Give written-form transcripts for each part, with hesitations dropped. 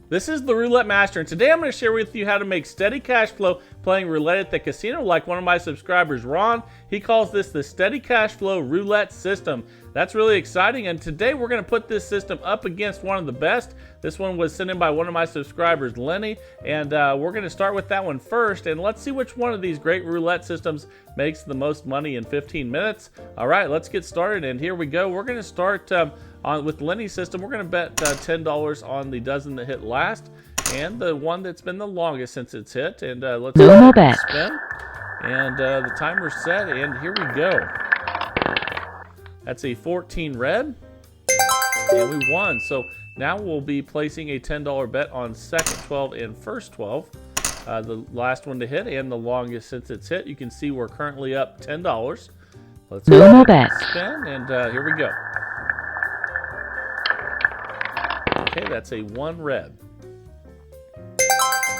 This is the Roulette Master, and today I'm going to share with you how to make steady cash flow playing roulette at the casino like one of my subscribers, Ron. He calls this the Steady Cash Flow Roulette System. That's really exciting, and today we're going to put this system up against one of the best. This one was sent in by one of my subscribers, Lenny, and we're going to start with that one first, and let's see which one of these great roulette systems makes the most money in 15 minutes. All right, let's get started, and here we go. We're going to start with Lenny's system. We're going to bet $10 on the dozen that hit last and the one that's been the longest since it's hit. And let's go ahead and spin. And the timer's set, and here we go. That's a 14 red, and we won. So now we'll be placing a $10 bet on second 12 and first 12. The last one to hit and the longest since it's hit. You can see we're currently up $10. Let's go ahead and spin, and here we go. Okay, that's a 1 red.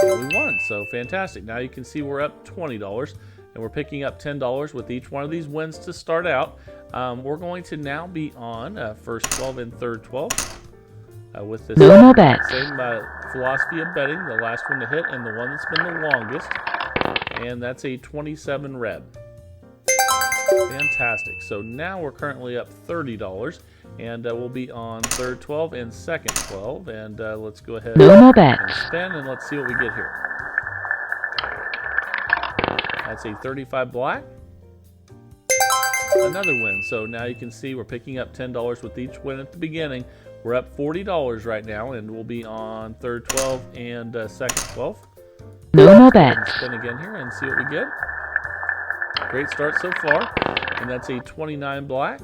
And we won, so fantastic. Now you can see we're up $20, and we're picking up $10 with each one of these wins to start out. We're going to now be on first 12 and third 12 with this same philosophy of betting, the last one to hit and the one that's been the longest. And that's a 27 red. Fantastic. So now we're currently up $30. And we'll be on third 12 and second 12. And let's go ahead and spin, and let's see what we get here. That's a 35 black. Another win. So now you can see we're picking up $10 with each win at the beginning. We're up $40 right now, and we'll be on third 12 and second 12. Spin again here and see what we get. Great start so far. And that's a 29 black.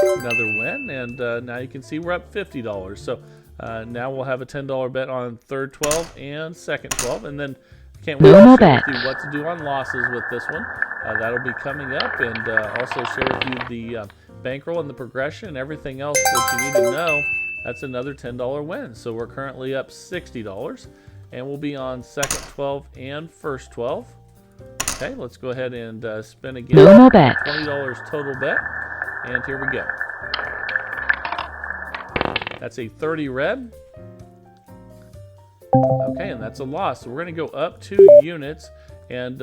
Another win, and now you can see we're up $50. So now we'll have a $10 bet on third 12 and second 12, and then can't wait to share with you what to do on losses with this one. That'll be coming up, and also share with you the bankroll and the progression and everything else that you need to know. That's another $10 win. So we're currently up $60, and we'll be on second 12 and first 12. Okay, let's go ahead and spin again. $20 total bet. And here we go. That's a 30 red. Okay, and that's a loss. So we're going to go up 2 units. And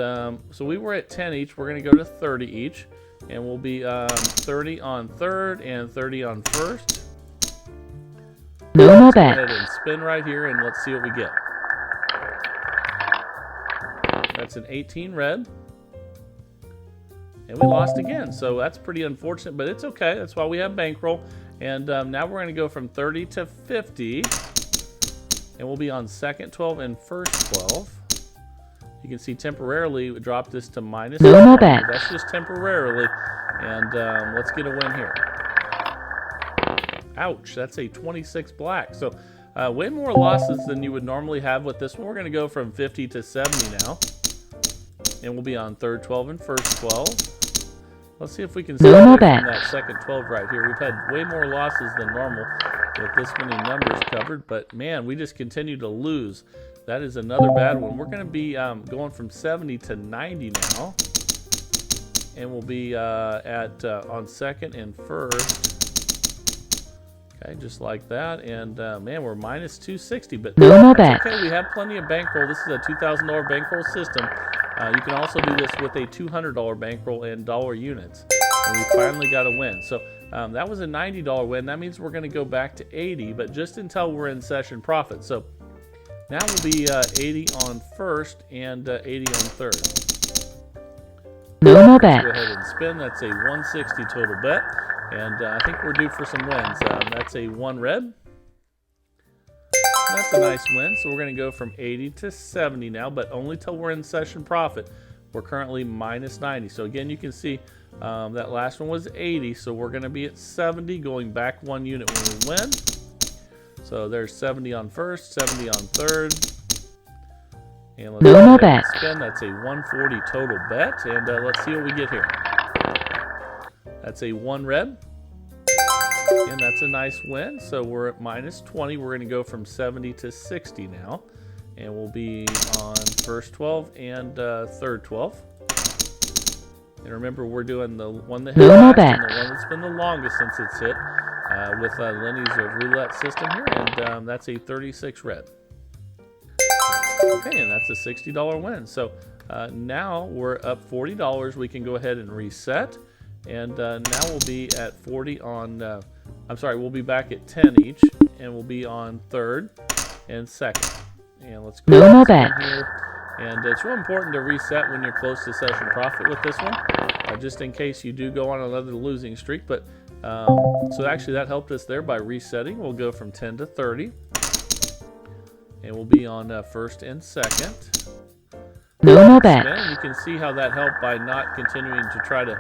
so we were at 10 each. We're going to go to 30 each. And we'll be 30 on third and 30 on first. Let's go ahead and spin right here, and let's see what we get. That's an 18 red. And we lost again, so that's pretty unfortunate, but it's okay. That's why we have bankroll. And now we're going to go from 30 to 50. And we'll be on second 12 and first 12. You can see temporarily we dropped this to minus. That's just temporarily. And let's get a win here. Ouch, that's a 26 black. So way more losses than you would normally have with this one. We're going to go from 50 to 70 now. And we'll be on third 12 and first 12. Let's see if we can start from that second 12 right here. We've had way more losses than normal with this many numbers covered, but man, we just continue to lose. That is another bad one. We're going to be going from 70 to 90 now, and we'll be on second and first. Okay, just like that, and man, we're minus 260, but that's okay. We have plenty of bankroll. This is a $2,000 bankroll system. You can also do this with a $200 bankroll and dollar units. And we finally got a win. So that was a $90 win. That means we're going to go back to 80, but just until we're in session profit. So now we'll be 80 on first and 80 on third. Let's go ahead and spin. That's a 160 total bet. And I think we're due for some wins. That's a 1 red. That's a nice win. So we're going to go from 80 to 70 now, but only till we're in session profit. We're currently minus 90. So again, you can see that last one was 80. So we're going to be at 70, going back 1 unit when we win. So there's 70 on first, 70 on third. And let's go ahead and spin. That's a 140 total bet. And let's see what we get here. That's a 1 red. And that's a nice win. So we're at minus 20. We're going to go from 70 to 60 now. And we'll be on first 12 and third 12. And remember, we're doing the one that hit last and the one that's been the longest since it's hit. with Lenny's roulette system here, and that's a 36 red. Okay, and that's a $60 win. So now we're up $40. We can go ahead and reset, and now we'll be at 40 on. I'm sorry, we'll be back at 10 each, and we'll be on third and second. And let's go no more bet here. And it's real important to reset when you're close to session profit with this one, just in case you do go on another losing streak. But so actually that helped us there by resetting. We'll go from 10 to 30, and we'll be on first and second. no more bet And you can see how that helped by not continuing to try to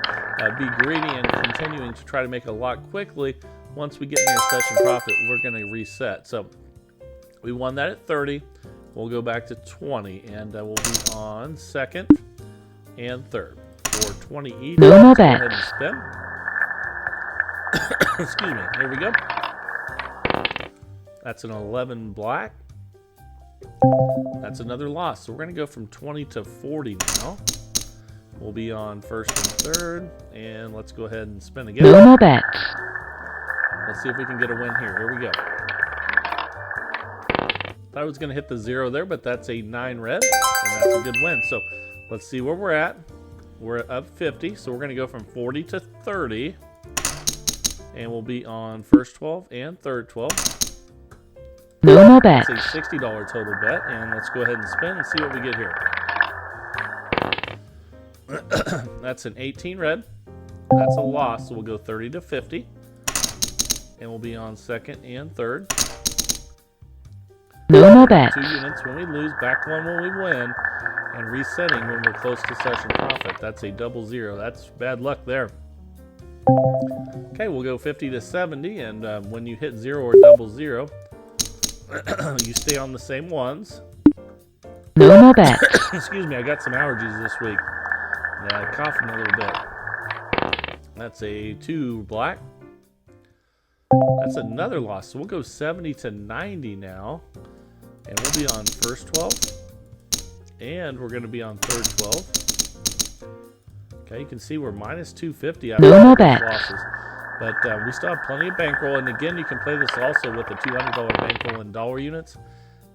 be greedy and continuing to try to make a lot quickly. Once we get near session profit, we're going to reset. So we won that at 30. We'll go back to 20, and we'll be on second and third for 20 each. no more Go bet ahead and spin. Excuse me. Here we go. That's an 11 black. That's another loss. So we're going to go from 20 to 40 now. We'll be on first and third, and let's go ahead and spin again. no more bet Let's see if we can get a win here. Here we go. Thought I was going to hit the 0 there, but that's a 9 red, and that's a good win. So let's see where we're at. We're up 50, so we're going to go from 40 to 30, and we'll be on first 12 and third 12. no more bet That's a $60 total bet, and let's go ahead and spin and see what we get here. That's an 18 red. That's a loss, so we'll go 30 to 50, and we'll be on second and third. no more bet 2 units when we lose, back 1 when we win, and resetting when we're close to session profit. That's a double 0. That's bad luck there. Okay, we'll go 50 to 70, and when you hit 0 or double 0, you stay on the same ones. no more bet Excuse me, I got some allergies this week. Yeah, coughing a little bit. That's a 2 black. That's another loss. So we'll go 70 to 90 now. And we'll be on first 12. And we're going to be on third 12. Okay, you can see we're minus 250 after no more those bet losses. But we still have plenty of bankroll. And again, you can play this also with a $200 bankroll in dollar units.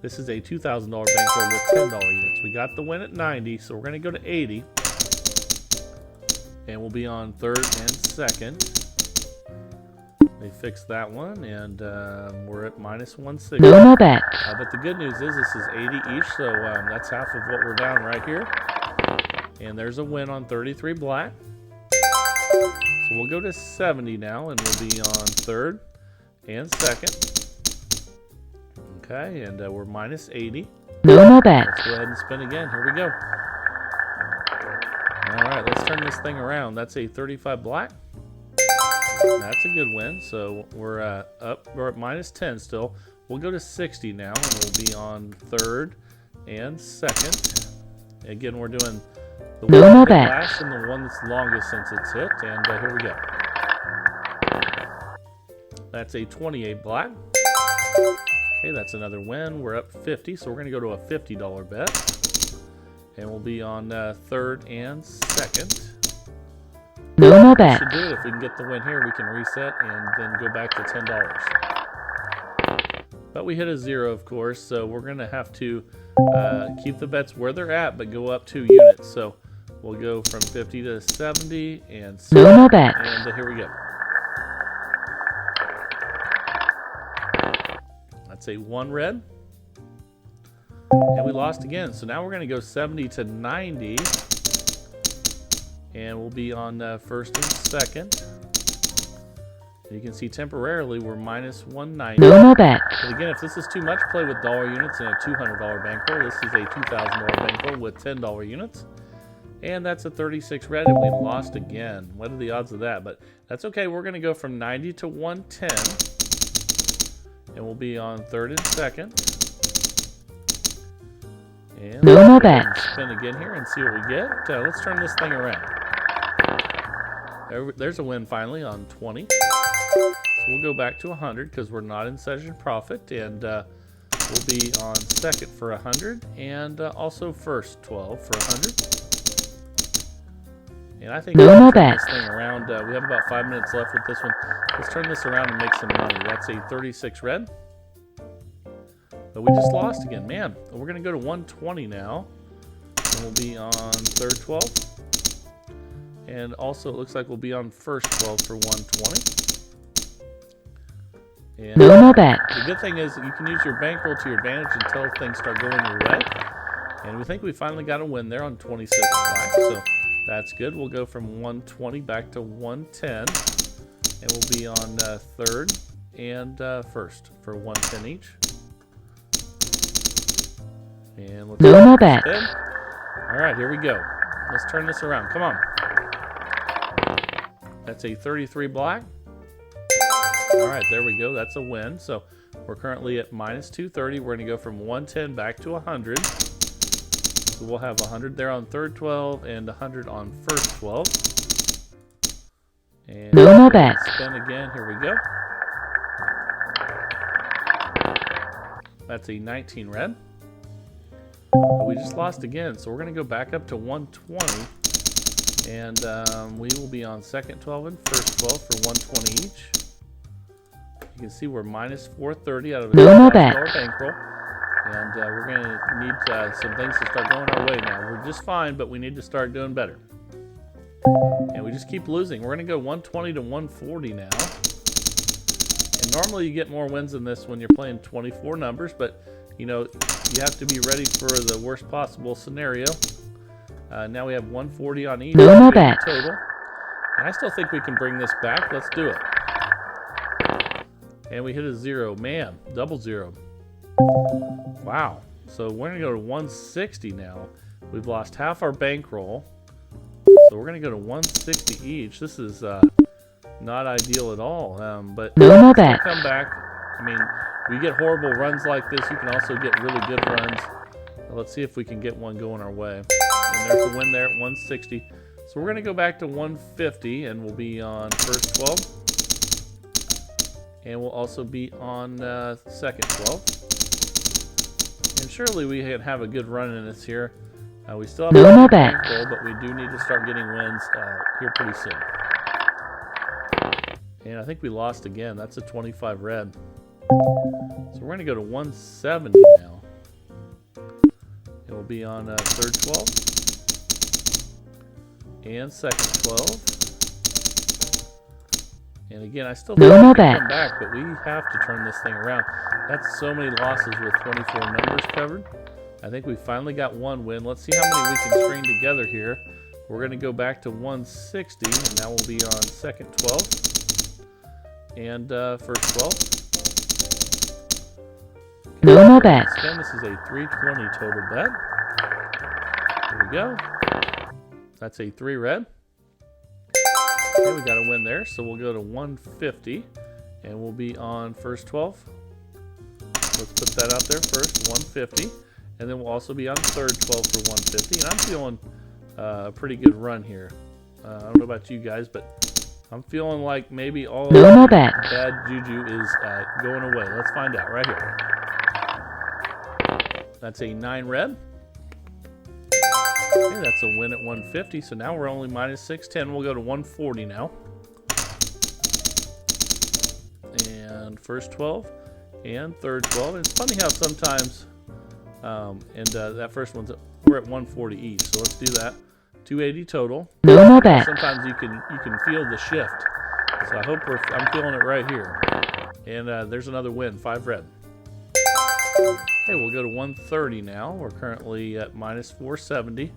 This is a $2,000 bankroll with $10 units. We got the win at 90, so we're going to go to 80. And we'll be on third and second. They fixed that one, and we're at minus 160. no more bet But the good news is this is 80 each, so that's half of what we're down right here. And there's a win on 33 black. So we'll go to 70 now, and we'll be on third and second. Okay, and we're minus 80. no more bet Let's go ahead and spin again. Here we go. All right, let's turn this thing around. That's a 35 black. That's a good win. So we're we're at minus 10 still. We'll go to 60 now, and we'll be on third and second. Again, we're doing the no one more that hit bet last and the one that's longest since it's hit. And here we go. That's a 28 black. Okay, that's another win. We're up 50, so we're going to go to a $50 bet. And we'll be on third and second. no more bet Should do it. If we can get the win here, we can reset and then go back to $10. But we hit a 0, of course, so we're going to have to keep the bets where they're at, but go up 2 units. So we'll go from 50 to 70 and 60. no more bet And here we go. That's a 1 red. And we lost again. So now we're going to go 70 to 90. And we'll be on first and second. And you can see temporarily we're minus 190. no more bet But again, if this is too much, play with dollar units and a $200 bankroll. This is a $2,000 bankroll with $10 units. And that's a 36 red, and we lost again. What are the odds of that? But that's okay. We're going to go from 90 to 110. And we'll be on third and second. And no more bet spin again here and see what we get. Let's turn this thing around. There's a win finally on 20. So we'll go back to 100 because we're not in session profit. And we'll be on second for 100 and also first 12 for 100. And I think No we more can turn bets. this thing around. We have about 5 minutes left with this one. Let's turn this around and make some money. That's a 36 red. But we just lost again. Man, we're going to go to 120 now. And we'll be on third 12. And also it looks like we'll be on first 12 for 120. And No more bets. the good thing is that you can use your bankroll to your advantage until things start going your way. And we think we finally got a win there on 26 black, so that's good. We'll go from 120 back to 110, and we'll be on third and first for 110 each. And let's No more bets. spin. All right, here we go. Let's turn this around. Come on. That's a 33 black. All right, there we go. That's a win. So we're currently at minus 230. We're going to go from 110 back to 100. So we'll have 100 there on third 12 and 100 on first 12. And No more bets. spin again. Here we go. That's a 19 red. But we just lost again, so we're going to go back up to 120. And we will be on second 12 and first 12 for 120 each. You can see we're minus 430 out of a No more $1,000 bankroll. And we're going to need some things to start going our way now. We're just fine, but we need to start doing better. And we just keep losing. We're going to go 120 to 140 now. And normally you get more wins than this when you're playing 24 numbers, but you know, you have to be ready for the worst possible scenario. Now we have 140 on each. No more bets. Total. And I still think we can bring this back. Let's do it. And we hit a 0. Man, double 0. Wow. So we're going to go to 160 now. We've lost half our bankroll. So we're going to go to 160 each. This is not ideal at all. But No more we'll bets. come back. I mean, we get horrible runs like this. You can also get really good runs. Let's see if we can get one going our way. And there's a win there at 160. So we're going to go back to 150 and we'll be on first 12. And we'll also be on second 12. And surely we can have a good run in this here. We still have No a more bankroll, but we do need to start getting wins here pretty soon. And I think we lost again. That's a 25 red. So we're going to go to 170 now. And we'll be on third 12. And second 12. And again, I still think No we more can bets. come back, but we have to turn this thing around. That's so many losses with 24 numbers covered. I think we finally got one win. Let's see how many we can string together here. We're going to go back to 160, and now we'll be on second 12 and first 12. No more bets. Spin. This is a 320 total bet. Here we go. That's a 3 red. Okay, we got a win there, so we'll go to 150, and we'll be on first 12. Let's put that out there first, 150, and then we'll also be on third 12 for 150. And I'm feeling a pretty good run here. I don't know about you guys, but I'm feeling like maybe all No more bets. bad juju is going away. Let's find out right here. That's a 9 red. Okay, that's a win at 150. So now we're only minus 610. We'll go to 140 now. And first 12 and third 12. And it's funny how sometimes, that first one's we're at 140 each. So let's do that. 280 total. No more bets. Sometimes you can feel the shift. So I hope I'm feeling it right here. And there's another win, 5 red. Okay, we'll go to 130 now. We're currently at minus 470.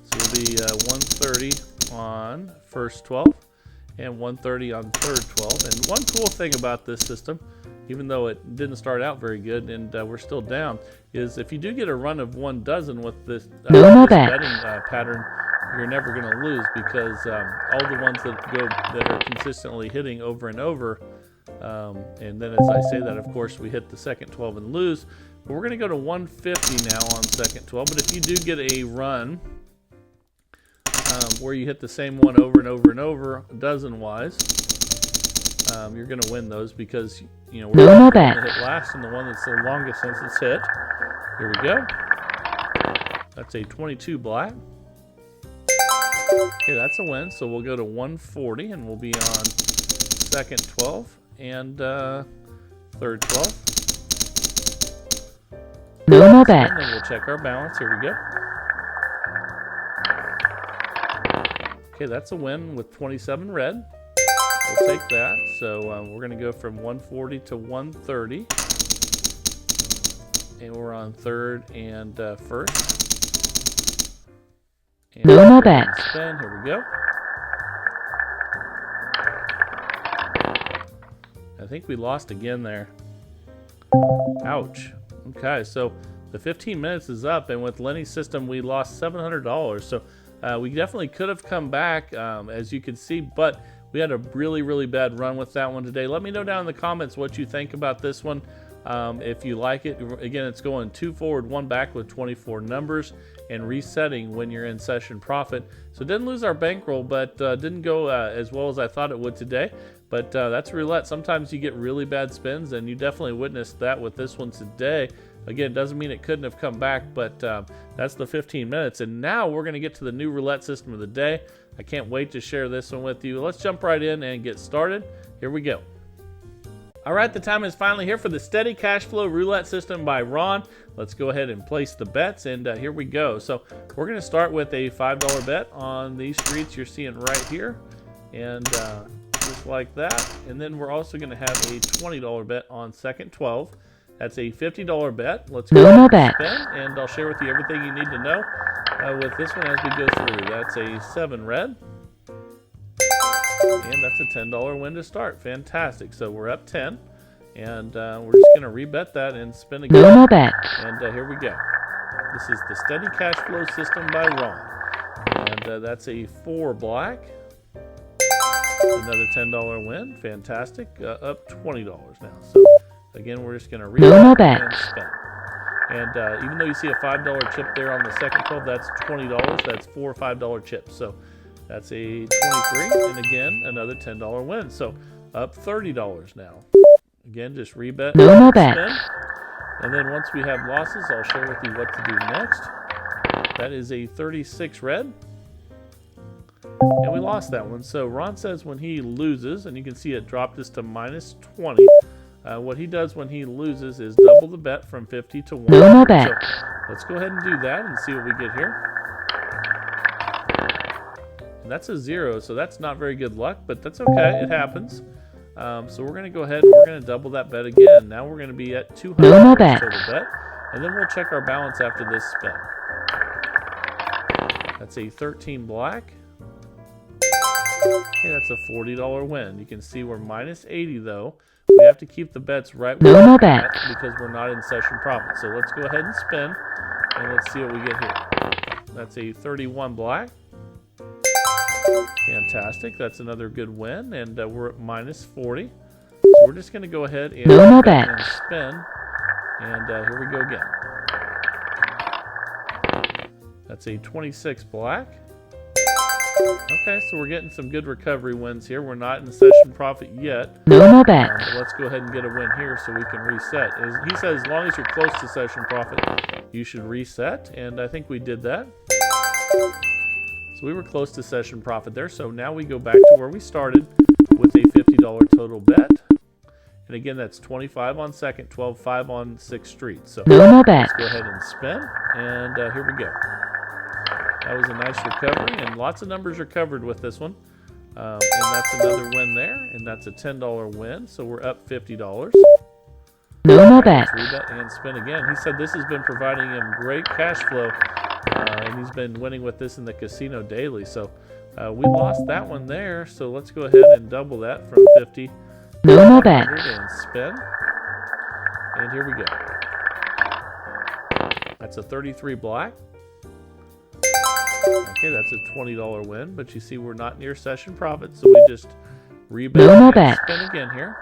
So we'll be 130 on first 12 and 130 on third 12. And one cool thing about this system, even though it didn't start out very good and we're still down, is if you do get a run of 1 dozen with this, No more this bets. betting pattern, you're never going to lose because all the ones that are consistently hitting over and over, and then as I say that, of course, we hit the second 12 and lose. But we're going to go to 150 now on second 12. But if you do get a run where you hit the same one over and over and over, dozen-wise, you're going to win those because, you know, we're No more going to bets. hit last and the one that's the longest since it's hit. Here we go. That's a 22 black. Okay, that's a win. So we'll go to 140 and we'll be on second 12 and third 12. No more bets. And then we'll check our balance. Here we go. Okay, that's a win with 27 red. We'll take that. So we're going to go from 140 to 130. And we're on third and first. And no more bets. Spin. Here we go. I think we lost again there. Ouch. Okay, so the 15 minutes is up, and with Lenny's system, we lost $700. So we definitely could have come back, as you can see, but we had a really, really bad run with that one today. Let me know down in the comments what you think about this one. If you like it, again, it's going 2 forward, 1 back with 24 numbers and resetting when you're in session profit. So didn't lose our bankroll, but didn't go as well as I thought it would today. But that's roulette. Sometimes you get really bad spins, and you definitely witnessed that with this one today. Again, doesn't mean it couldn't have come back, but that's the 15 minutes. And now we're going to get to the new roulette system of the day. I can't wait to share this one with you. Let's jump right in and get started. Here we go. All right, the time is finally here for the Steady Cash Flow Roulette System by Ron. Let's go ahead and place the bets, and here we go. So we're going to start with a $5 bet on these streets you're seeing right here, and just like that. And then we're also going to have a $20 bet on second 12. That's a $50 bet. Let's go ahead and spin, and I'll share with you everything you need to know with this one as we go through. That's a 7 red. And that's a $10 win to start. Fantastic. So we're up 10. And we're just going to rebet that and spin again. No more bets. And here we go. This is the Steady Cash Flow System by Ron. And that's a 4 black. Another $10 win. Fantastic. Up $20 now. So again, we're just going to rebet and spin. And even though you see a $5 chip there on the second 12, that's $20. That's 4 $5 chips. So that's a 23, and again, another $10 win. So up $30 now. Again, just rebet and spin. And then once we have losses, I'll share with you what to do next. That is a 36 red. And we lost that one. So Ron says when he loses, and you can see it dropped us to minus 20. What he does when he loses is double the bet from 50 to 1. No more bet. So let's go ahead and do that and see what we get here. And that's a 0, so that's not very good luck, but that's okay. It happens. So we're going to go ahead and we're going to double that bet again. Now we're going to be at $200 total bet, and then we'll check our balance after this spin. That's a 13 black. Okay, that's a $40 win. You can see we're minus 80 though. We have to keep the bets right where we're at because we're not in session profit. So let's go ahead and spin, and let's see what we get here. That's a 31 black. Fantastic. That's another good win, and we're at minus 40. So we're just going to go ahead and spin, and here we go again. That's a 26 black. Okay, so we're getting some good recovery wins here. We're not in session profit yet. No more bets. But let's go ahead and get a win here so we can reset. He says as long as you're close to session profit, you should reset, and I think we did that. So we were close to session profit there. So now we go back to where we started with a $50 total bet. And again, that's 25 on second, 12, 5 on 6th street. So let's go ahead and spin. And here we go. That was a nice recovery, and lots of numbers are covered with this one. And that's another win there, and that's a $10 win. So we're up $50. No more bets. Rebet and spin again. He said this has been providing him great cash flow. And he's been winning with this in the casino daily. So we lost that one there. So let's go ahead and double that from 50 to 100 and spin. And here we go. That's a 33 black. Okay, that's a $20 win. But you see we're not near session profit. So we just rebet and spin again here.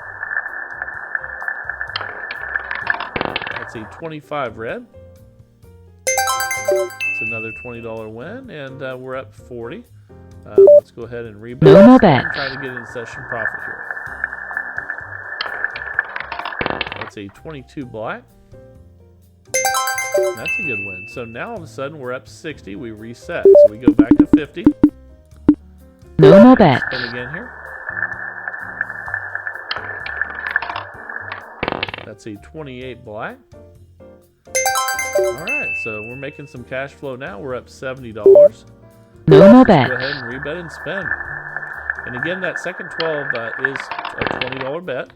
That's a 25 red. It's another $20 win, and we're up 40. Let's go ahead and rebet and try to get in session profit here. That's a 22 black. That's a good win. So now all of a sudden we're up 60. We reset. So we go back to 50. No more bets. Spin again here. That's a 28 black. Alright, so we're making some cash flow now. We're up $70. No more Let's bets. go ahead and rebet and spin. And again, that second 12 is a $20 bet.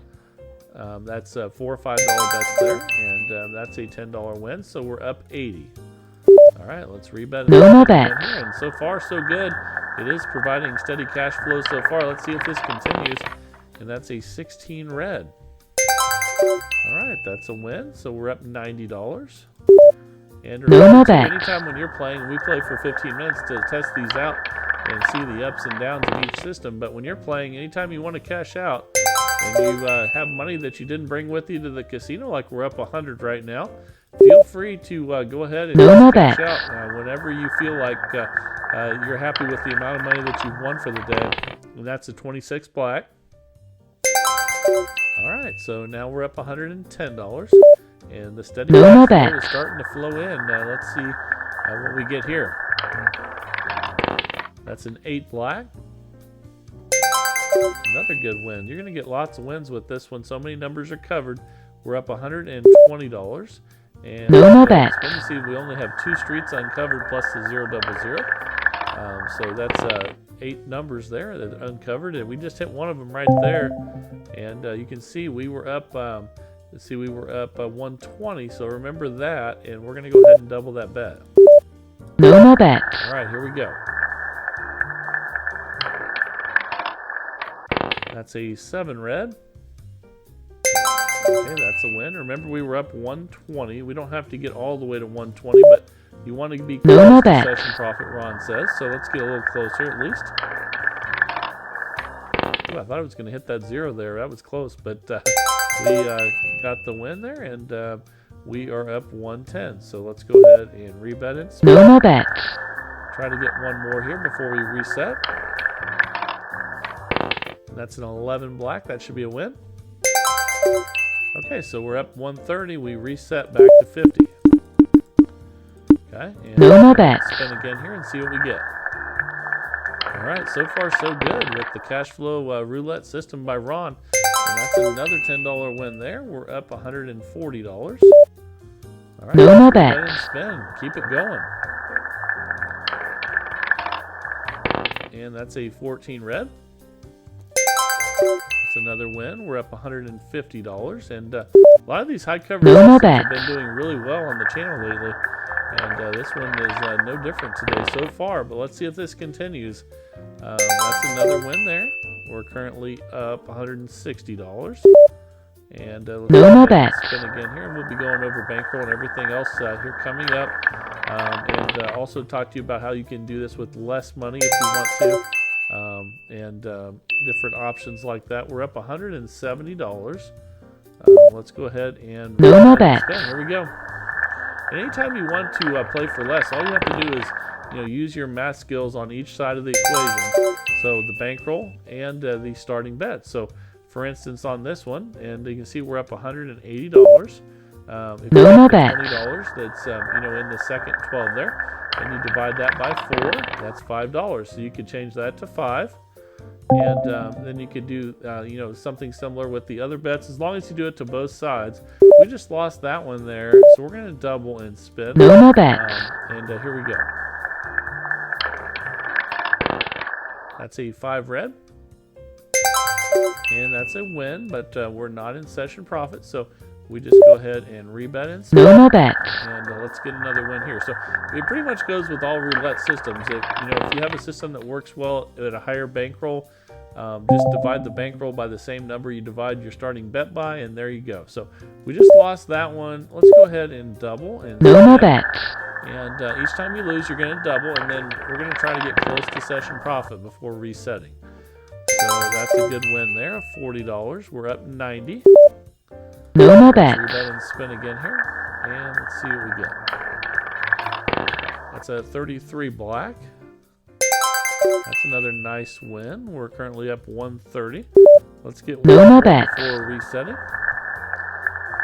That's $4 or $5 bets there, and that's a $10 win. So we're up 80. All right, let's rebet. No more bet. And so far, so good. It is providing steady cash flow so far. Let's see if this continues. And that's a 16 red. All right, that's a win. So we're up $90. And No more bet. anytime when you're playing, we play for 15 minutes to test these out and see the ups and downs of each system. But when you're playing, anytime you want to cash out and you have money that you didn't bring with you to the casino, like we're up 100 right now, feel free to go ahead and No more cash bet. out whenever you feel like you're happy with the amount of money that you've won for the day. And that's a 26 black. All right, so now we're up $110. And the steady No more cash bet. flow is starting to flow in. Let's see what we get here. That's an 8 black. Another good win. You're going to get lots of wins with this one. So many numbers are covered. We're up $120. And No more bet. spin to see we only have 2 streets uncovered plus the 000. So that's 8 numbers there that are uncovered. And we just hit one of them right there. And you can see we were up... let's see, we were up 120, so remember that, and we're going to go ahead and double that bet. No more bet. All right, here we go. That's a 7 red. Okay, that's a win. Remember, we were up 120. We don't have to get all the way to 120, but you want to be close No more to bet. session profit, Ron says, so let's get a little closer at least. Ooh, I thought I was going to hit that 0 there. That was close, but... we got the win there, and we are up 110. So let's go ahead and rebet it. No more bet. Try to get one more here before we reset. And that's an 11 black. That should be a win. Okay, so we're up 130. We reset back to 50. Okay, and No more bet. spin again here and see what we get. All right, so far so good with the cash flow roulette system by Ron. And that's another $10 win there. We're up $140. All right, No more go ahead bet. and spin. Keep it going. And that's a 14 red. That's another win. We're up $150. And a lot of these high coverage No more systems have bet. been doing really well on the channel lately. And this one is no different today so far. But let's see if this continues. That's another win there. We're currently up $160. And let's No go more ahead and bet. spin again here. And we'll be going over bankroll and everything else here coming up. And also talk to you about how you can do this with less money if you want to. And different options like that. We're up $170. Let's go ahead and No more bet. spin. Here we go. And anytime you want to play for less, all you have to do is use your math skills on each side of the equation. So the bankroll and the starting bet. So for instance, on this one, and you can see we're up $180. If you No more have bet. $20, that's in the second 12 there, and you divide that by 4, that's $5. So you could change that to 5. And then you could do something similar with the other bets, as long as you do it to both sides. We just lost that one there, so we're going to double and spin. No more bet. And here we go. That's a 5 red. And that's a win, but we're not in session profit, so we just go ahead and rebet and spin. No more bet. And let's get another win here. So it pretty much goes with all roulette systems. If you have a system that works well at a higher bankroll, just divide the bankroll by the same number you divide your starting bet by, and there you go. So we just lost that one. Let's go ahead and double. And No more bet. And each time you lose, you're going to double, and then we're going to try to get close to session profit before resetting. So that's a good win there, $40. We're up 90. No more bet. Rebet and spin again here, and let's see what we get. That's a 33 black. That's another nice win. We're currently up 130. Let's get No one more bet. before resetting.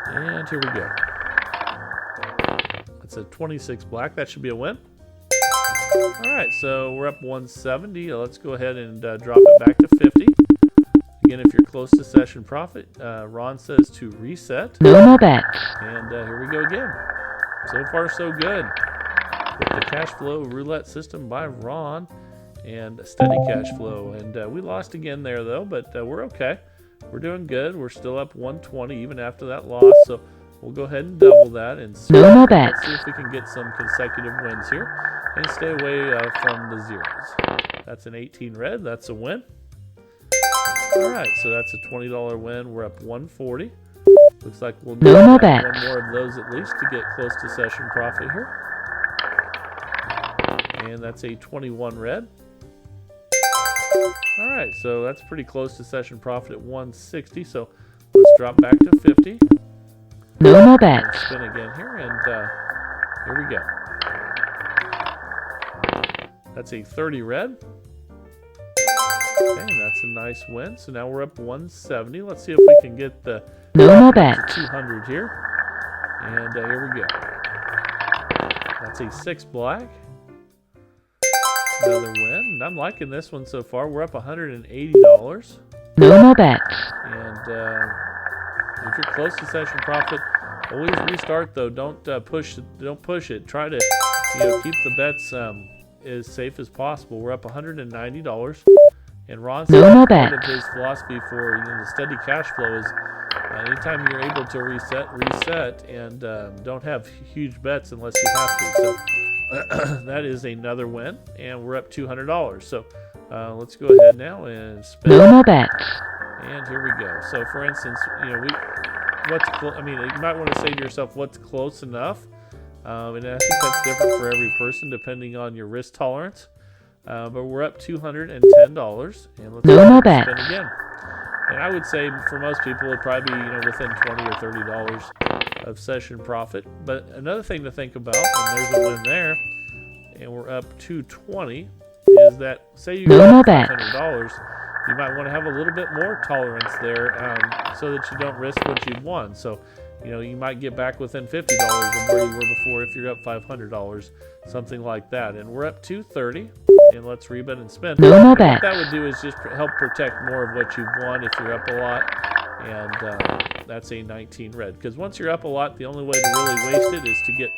And here we go. That's a 26 black. That should be a win. Alright, so we're up 170. Let's go ahead and drop it back to 50. Again, if you're close to session profit, Ron says to reset. No more bets. And here we go again. So far, so good. With the cash flow roulette system by Ron and steady cash flow. And we lost again there, though, but we're okay. We're doing good. We're still up 120 even after that loss. So we'll go ahead and double that. And No more bets. let's see if we can get some consecutive wins here and stay away from the zeros. That's an 18 red. That's a win. All right, so that's a $20 win. We're up 140. Looks like we'll need No more one bets. more of those at least to get close to session profit here. And that's a 21 red. All right, so that's pretty close to session profit at 160. So let's drop back to 50. No more And bets. spin again here, and here we go. That's a 30 red. Okay, and that's a nice win. So now we're up 170. Let's see if we can get the No more bets. 200 here. And here we go. That's a 6 black. Another win. And I'm liking this one so far. We're up $180. No more bets. And if you're close to session profit, always restart though. Don't push it. Don't push it. Try to keep the bets as safe as possible. We're up $190. And Ron said No more part of bets. his philosophy for the steady cash flow is anytime you're able to reset, and don't have huge bets unless you have to. So that is another win, and we're up $200. So let's go ahead now and spin. No more bets. And here we go. So for instance, you might want to say to yourself, what's close enough? And I think that's different for every person depending on your risk tolerance. But we're up $210, and let's No more spin bets. again. And I would say for most people it'd probably be within $20 or $30 of session profit. But another thing to think about, and there's a win there, and we're up $220, is that say you No more got bets. $500, you might want to have a little bit more tolerance there, so that you don't risk what you've won. So you might get back within $50 of where you were before if you're up $500, something like that. And we're up $230, and let's rebet and spin. No more What bets. that would do is just help protect more of what you've won if you're up a lot, and that's a 19 red. Because once you're up a lot, the only way to really waste it is to get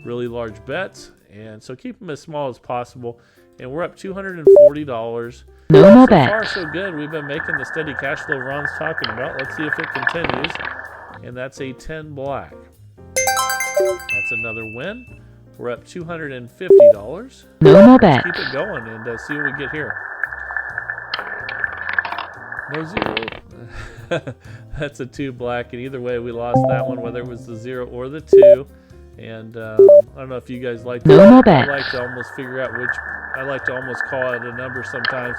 really large bets, and so keep them as small as possible. And we're up $240. No more So far, bets. so good. We've been making the steady cash flow Ron's talking about. Let's see if it continues. And that's a 10 black. That's another win. We're up $250. No more Let's bets. keep it going and see what we get here. No zero. That's a 2 black, and either way we lost that one, whether it was the 0 or the 2. And I don't know if you guys like No that. more I bets. like to almost figure out I like to almost call out a number sometimes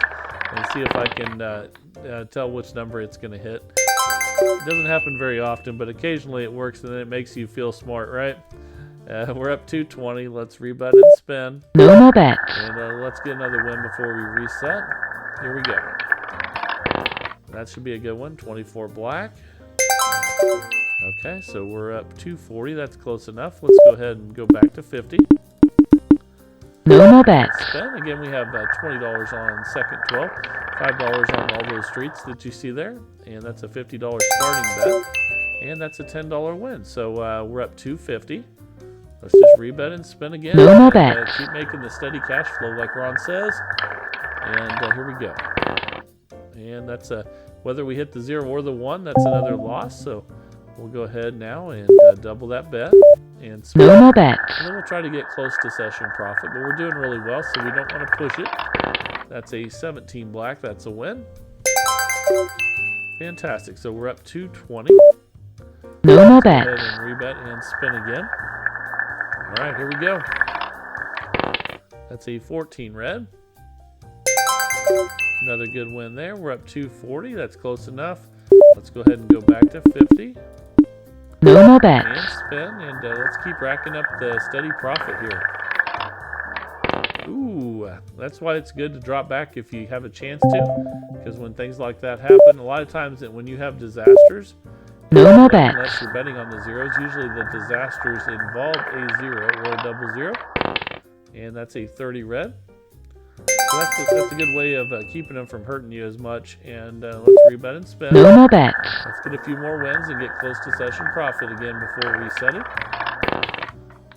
and see if I can tell which number it's going to hit. It doesn't happen very often, but occasionally it works, and then it makes you feel smart, right? We're up 220. Let's rebut and spin. No more bets. And let's get another win before we reset. Here we go. That should be a good one. 24 black. Okay, so we're up 240. That's close enough. Let's go ahead and go back to 50. No more bets. Spin. Again, we have $20 on second 12, $5 on all those streets that you see there, and that's a $50 starting bet, and that's a $10 win. So we're up 250. Let's just rebet and spin again. No more And, bets. keep making the steady cash flow like Ron says. And here we go. And that's whether we hit the 0 or the 1, that's another loss. So we'll go ahead now and double that bet and spin. No more bets. And then we'll try to get close to session profit, but we're doing really well, so we don't want to push it. That's a 17 black. That's a win. Fantastic. So we're up 220. No more Go ahead bets. and rebet and spin again. All right, here we go. That's a 14 red. Another good win there. We're up 240. That's close enough. Let's go ahead and go back to 50 No more bets. and spin, and let's keep racking up the steady profit here. Ooh, that's why it's good to drop back if you have a chance to, because when things like that happen, a lot of times when you have disasters, No more bets. unless you're betting on the zeros, usually the disasters involve a 0 or a double 0. And that's a 30 red. So that's a good way of keeping them from hurting you as much. And let's rebet and spin. No more bets. Let's get a few more wins and get close to session profit again before we reset it.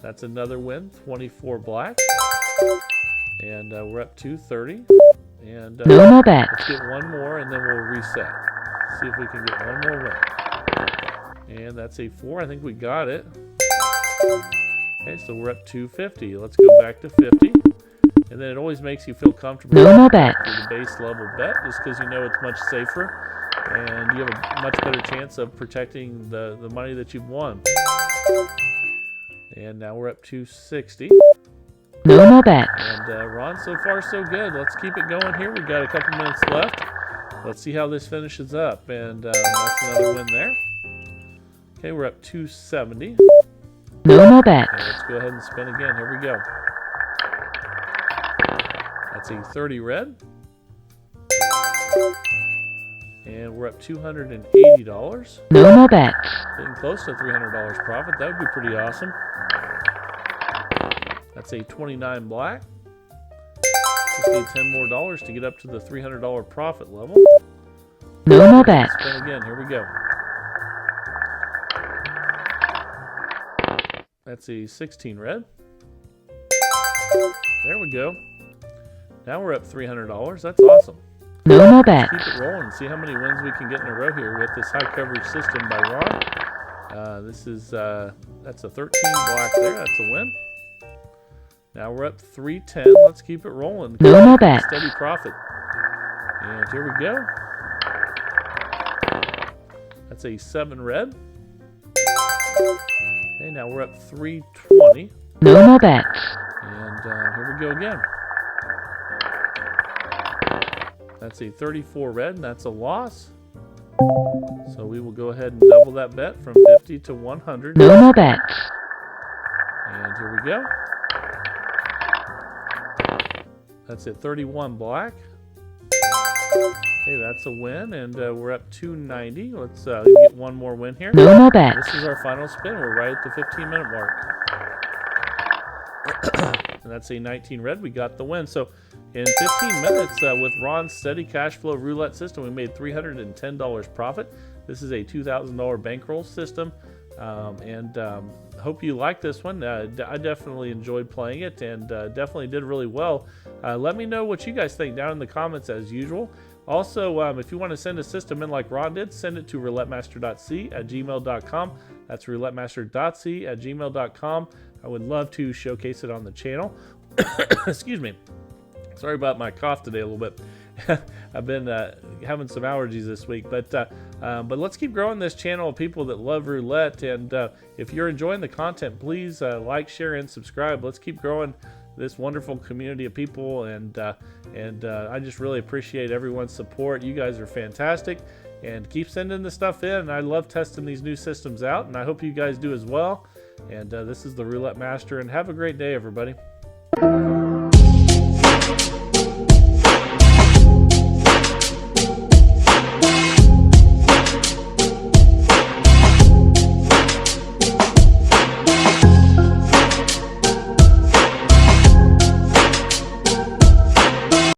That's another win, 24 black. And we're up to 30. And No more bets. let's get one more and then we'll reset. See if we can get one more win. And that's a 4. I think we got it. Okay, so we're up to 50. Let's go back to 50. And then it always makes you feel comfortable No more bets. with the base level bet just because you know it's much safer and you have a much better chance of protecting the money that you've won. And now we're up to 60. No more bets. And Ron, so far so good. Let's keep it going here. We've got a couple minutes left. Let's see how this finishes up. And that's another win there. Okay, we're up to 70. No more bets. Okay, let's go ahead and spin again. Here we go. That's a 30 red. And we're up $280. No more bets. Getting close to $300 profit. That would be pretty awesome. That's a 29 black. Just need 10 more dollars to get up to the $300 profit level. No more bets. Spin again. Here we go. That's a 16 red. There we go. Now we're up $300. That's awesome. No more bets. Keep it rolling and see how many wins we can get in a row here with this high coverage system by Ron. That's a 13 black there. That's a win. Now we're up 310. Let's keep it rolling. No more bets. Steady profit. And here we go. That's a 7 red. Okay, now we're up 320. No more bets. And here we go again. That's a 34 red, and that's a loss. So we will go ahead and double that bet from 50 to 100. No more bets. And here we go. That's it, 31 black. Okay, that's a win, and we're up 290. Let's get one more win here. No more bets. This is our final spin. We're right at the 15-minute mark. And that's a 19 red. We got the win. So in 15 minutes, with Ron's steady cash flow roulette system, we made $310 profit. This is a $2,000 bankroll system. Hope you like this one. I definitely enjoyed playing it and definitely did really well. Let me know what you guys think down in the comments as usual. Also, if you want to send a system in like Ron did, send it to roulettemaster.c@gmail.com. That's roulettemaster.c@gmail.com. I would love to showcase it on the channel. Excuse me. Sorry about my cough today a little bit. I've been having some allergies this week, but let's keep growing this channel of people that love roulette. And if you're enjoying the content, please like, share, and subscribe. Let's keep growing this wonderful community of people, and I just really appreciate everyone's support. You guys are fantastic, and keep sending the stuff in. I love testing these new systems out, and I hope you guys do as well. And this is the Roulette Master, and have a great day, everybody.